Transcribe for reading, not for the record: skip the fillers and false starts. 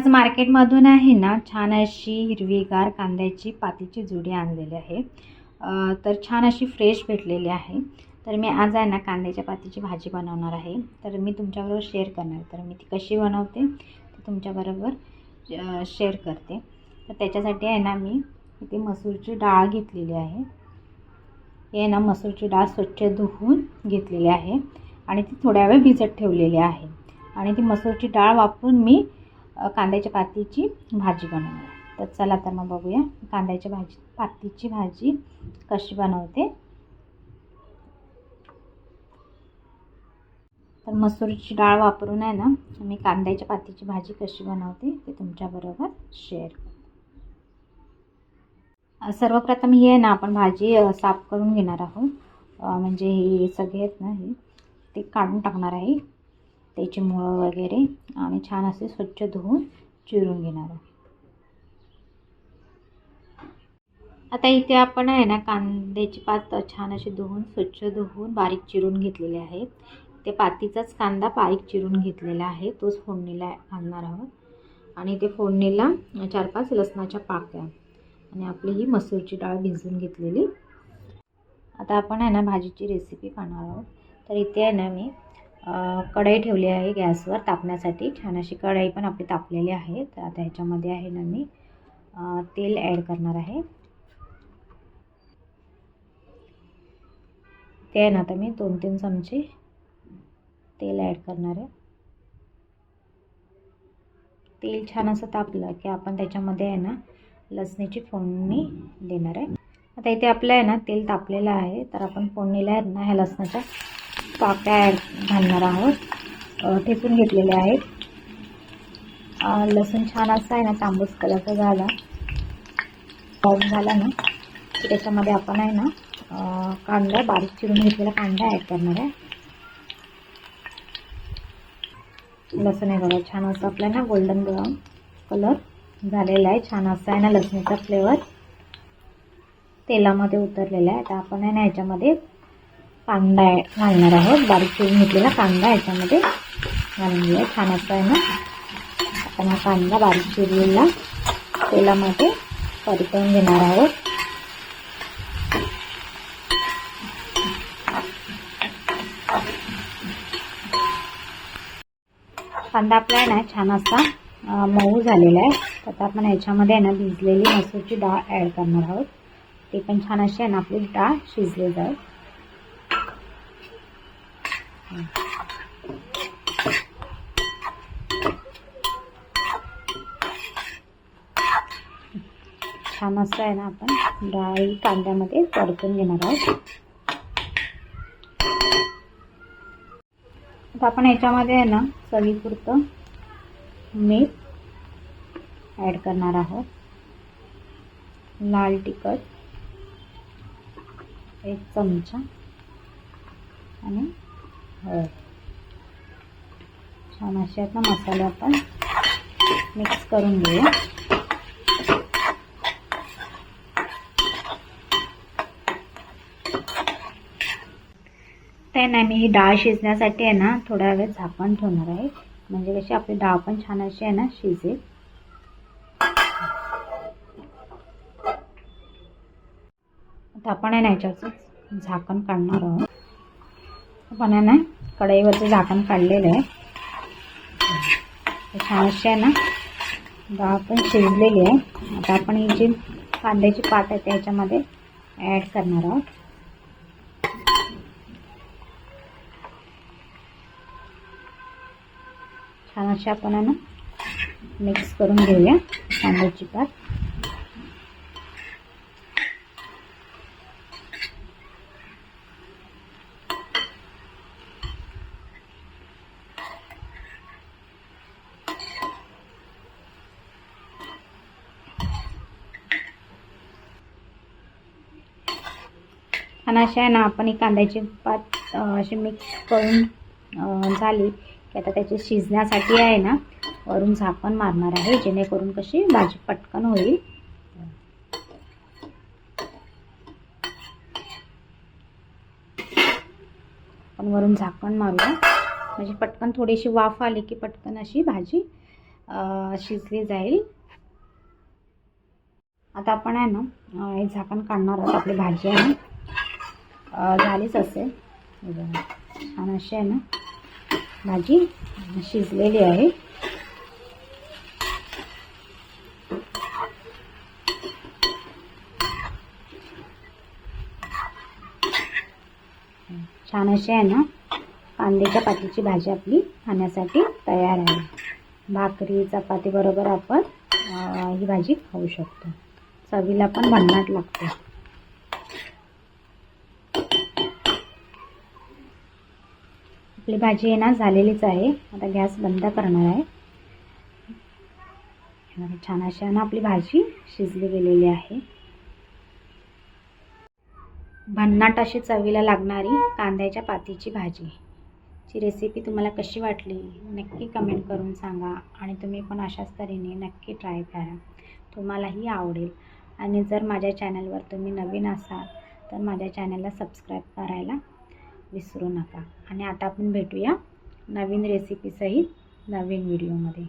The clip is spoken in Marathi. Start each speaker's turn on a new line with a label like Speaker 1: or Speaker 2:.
Speaker 1: आज मार्केटमधून आहे ना छान अशी हिरवीगार कांद्याची पातीची जुडी आणलेली आहे। तर छान अशी फ्रेश भेटलेली आहे। तर मी आज आहे ना कांद्याच्या पातीची भाजी बनवणार आहे। तर मी तुमच्याबरोबर शेअर करणार। तर मी ती कशी बनवते ते तुमच्याबरोबर शेअर करते। तर त्याच्यासाठी आहे ना मी इथे मसूरची डाळ घेतलेली आहे। हे ना मसूरची डाळ स्वच्छ धुवून घेतलेली आहे आणि ती थोड्या वेळ भिजत ठेवलेली आहे आणि ती मसूरची डाळ वापरून मी कांद्याच्या पातीची भाजी बनवणार। तर चला तर मग बघूया कांद्याच्या पातीची भाजी कशी बनवते। तर मसूरची डाळ वापरून आहे ना मी कांद्याच्या पातीची भाजी कशी बनवते ते तुमच्याबरोबर शेअर करते। सर्वप्रथम ही आहे ना आपण भाजी साफ करून घेणार आहोत। म्हणजे हे सगळे आहेत ना हे ते काढून टाकणार आहे, त्याची मुळं वगैरे, आणि छान असे स्वच्छ धुवून चिरून घेणार आहे। आता इथे आपण आहे ना कांद्याची पात छान अशी धुवून स्वच्छ धुवून बारीक चिरून घेतलेले आहे। ते पातीचाच कांदा बारीक चिरून घेतलेला आहे, तोच फोडणीला घालणार आहोत। आणि ते फोडणीला 4-5 लसणाच्या पाकळ्या आणि आपली ही मसूरची डाळ भिजवून घेतलेली। आता आपण आहे ना भाजीची रेसिपी पाहणार आहोत। तर इथे आहे ना मी कढई ठेवली आहे गॅसवर तापण्यासाठी। छान अशी कढई पण आपली तापलेली आहे। तर आता ह्याच्यामध्ये आहे ना मी तेल ॲड करणार आहे। ते आहे ना आता मी 2-3 चमचे तेल ॲड करणार आहे। तेल छान असं तापलं की आपण त्याच्यामध्ये आहे ना लसणीची फोडणी देणार आहे। आता इथे आपलं आहे ना तेल तापलेलं आहे, तर आपण फोडणीला आहे ना ह्या लसणाच्या पाकळ्या घालणार आहोत, ठेचून घेतलेले आहेत। लसूण छान असा आहे ना तांबूस कलरचा झाला ना की त्याच्यामध्ये आपण आहे ना कांदा बारीक चिरून घेतलेला कांदा ॲड करणार आहे। लसूण आहे बघा छान असं आपला ना गोल्डन ब्राऊन कलर झालेला आहे। छान असा आहे ना लसणीचा फ्लेवर तेलामध्ये उतरलेला आहे। आता आपण आहे ना ह्याच्यामध्ये कांदा घालणार आहोत, बारीक चिरून घेतलेला कांदा ह्याच्यामध्ये घालून घेऊया। छान असा आहे ना आपण हा कांदा बारीक चिरलेला तेलामध्ये परतवून घेणार आहोत। कांदा आपला आहे ना छान असा मऊ झालेला आहे। आता आपण ह्याच्यामध्ये आहे ना भिजलेली मसूरची डाळ ॲड करणार आहोत। ते पण छान अशी आहे ना आपली डाळ शिजली जाईल। छान असं आहे ना आपण डाळ कांद्यामध्ये परतून घेणार आहोत। आता आपण ह्याच्यामध्ये आहे ना चवीपुरतं मीठ ॲड करणार आहोत, लाल तिखट 1 चमचा आणि हळद। छान असे आता मसाले आपण मिक्स करून घेऊया। ते नाही मी ही डाळ शिजण्यासाठी आहे ना थोडा वेळ झाकण ठेवणार आहे, म्हणजे कशी आपली डाळ पण छान अशी आहे ना शिजेल। आता आपण आहे ना याच्यावरचं झाकण काढणार आहोत। आपण आहे ना कढईवरचं झाकण काढलेलं आहे। छान अशी आहे ना डाळ पण शिजलेली आहे। आता आपण ही जी कांद्याची पात आहे त्याच्यामध्ये ॲड करणार आहोत। छान अशी आपण आहे ना मिक्स करून घेऊया कांद्याची पात। छान अशी आहे ना आपण ही कांद्याची पात अशी मिक्स करून झाली की आता त्याची शिजण्यासाठी आहे ना वरून झाकण मारणार आहे, जेणेकरून कशी भाजी पटकन होईल। आपण वरून झाकण मारूया, म्हणजे पटकन थोडीशी वाफ आली की पटकन अशी भाजी शिजली जाईल. आता आपण आहे ना हे झाकण काढणार आहोत. आपली भाजी आहे ना झालीच असेल. छान अशी आहे ना भाजी शिजलेली आहे. छान अशी आहे ना कांद्याच्या पातीची भाजी आपली खाण्यासाठी तयार आहे. भाकरी चपाती बरोबर आपण ही भाजी खाऊ शकतो. चवीला पण भन्नाट लागते. आपली भाजी आहे ना झालेलीच आहे. आता गॅस बंद करणार आहे. छान अशी आहे ना आपली भाजी शिजली गेलेली आहे. भन्नाट अशी चवीला लागणारी कांद्याच्या पातीची भाजीची रेसिपी तुम्हाला कशी वाटली नक्की कमेंट करून सांगा. आणि तुम्ही पण अशाच तऱ्हेने नक्की ट्राय करा, तुम्हालाही आवडेल. आणि जर माझ्या चॅनलवर तुम्ही नवीन असाल तर माझ्या चॅनलला सबस्क्राईब करायला विसरू नका. आणि आता आपण भेटूया नवीन रेसिपीसहित नवीन व्हिडिओमध्ये.